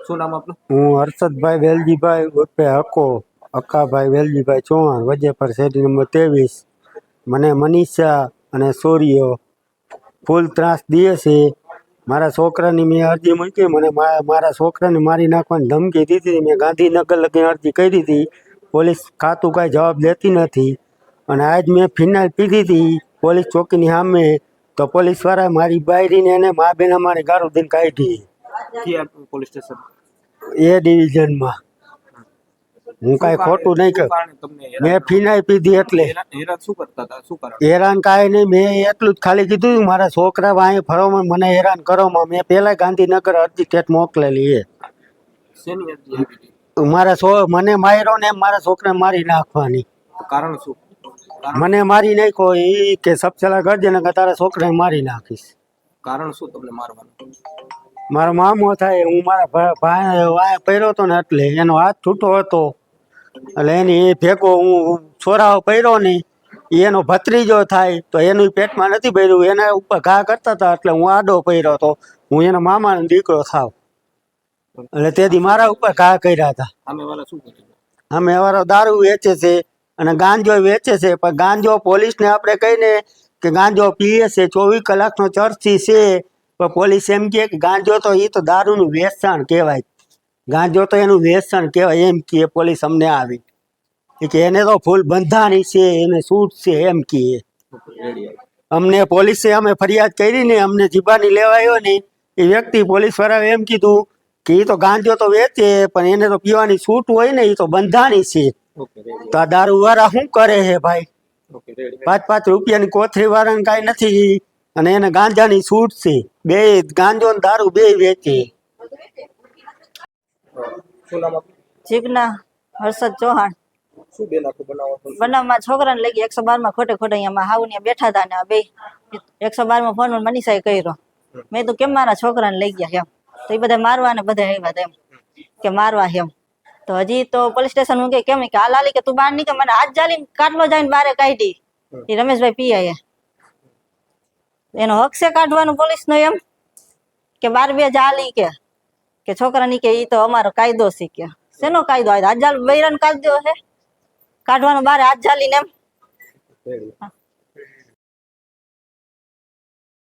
શું નામ આપનું? હું હર્ષદભાઈ વેલજીભાઈ ઉર્ફે હકો અક્કાભાઈ વેલજીભાઈ ચૌહાણ, વજેપર શેરી નંબર 23. મને મનીષા અને સોરીઓ ફૂલ ત્રાસ દે છે. મારા છોકરાની મેં અરજી મૂકી, મને મારા છોકરાને મારી નાખવાની ધમકી દીધી. મેં ગાંધીનગર લગી અરજી કરી હતી. પોલીસ ખાતું કાંઈ જવાબ દેતી નથી. અને આજ મેં ફિનાઇલ પીધી હતી પોલીસ ચોકીની સામે, તો પોલીસવાળા મારી બાયરીને એને મા બેન અમારે ગારું દઈને કાઢી. પોલીસ સ્ટેશન એ ડિવિઝનમાં હું કાંઈ ખોટું નહીં કરું. મેં ફિનાઇલ પીધી એટલે હેરાન કાંઈ નહીં. મેં એટલું જ ખાલી કીધું મારા છોકરા અહીં ફરવામાં મને હેરાન કરવામાં. મેં પહેલા ગાંધીનગર અરજી ટેટ મોકલેલી એ મને માર્યો ને મારા છોકરાને મારી નાખવાની. કારણ શું? મને મારી નાખ્યો એ કે સપસેલા કરજે ને તારા છોકરાને મારી નાખીશ. કારણ શું તમને મારવાનું? મારો મામો થાય, હું મારા ભાઈ પહેર્યો હતો ને એટલે એનો હાથ છૂટો હતો, એટલે એની એ ભેગો હું છોરાઓ પહેર્યો નહીં. એનો ભત્રીજો થાય તો એનું પેટમાં નથી ભર્યું, એના ઉપર ઘા કરતા હતા એટલે હું આડો પહેર્યો હતો. હું એના મામાનો દીકરો થાવ એટલે તેથી મારા ઉપર ઘા કર્યા હતા. અમે વાળો દારૂ વેચે છે અને ગાંજો વેચે છે, પણ ગાંજો પોલીસને આપણે કહીને કે ગાંજો પીએ છે, 24 કલાકનો ચર્ચી છે, પણ પોલીસ એમ કહે કે ગાંજો તો એ તો દારૂનું વેચાણ કહેવાય, ગાંજો તો એનું વેચાણ કહેવાય એમ કહે પોલીસ અમને આવી કે એને તો ફૂલ બંધાણી છે, એને છૂટ છે એમ કહે. અમને પોલીસે અમે ફરિયાદ કરી ને અમને જીબાની લેવાયો ને એ વ્યક્તિ પોલીસવાળાએ એમ કીધું કે એ તો ગાંજો તો વેચે પણ એને તો પીવાની છૂટ હોય ને, એ તો બંધાણી છે. તો આ દારૂ વાળા શું કરે છે ભાઈ? 5-5 રૂપિયાની કોથળી વાળાને કાંઈ નથી અને એને ગાંજાની છૂટ છે. બે ગાંજો ને દારૂ બે વેચે. જીજ્ઞા હર્ષદ ચૌહાણ. બનાવમાં છોકરાને લઈ ગયા 112 ખોટે અહીંયા હાવ ને બેઠા હતા ને બે 112 ફોન મનીષાએ કર્યો. મેં તો કેમ મારા છોકરાને લઈ ગયા એમ, તો એ બધા મારવા ને બધા આવ્યા એમ કે મારવા એમ. તો હજી તો પોલીસ સ્ટેશન હું કેમ કે હાલ હાલી કે તું બહાર નીકળ, મને હાથ જાલી કાટલો જઈને બારે કાઢી. એ રમેશભાઈ પીઆઈ એનો હક છે કાઢવાનું પોલીસ નો એમ કે 12 જાલી કે છોકરાની કે ઈ તો અમારો કાયદો છે કે શેનો કાયદો? હાથ જાલ બૈરાનો કાયદો હે કાઢવાનો બારે હાથ જાલીને એમ.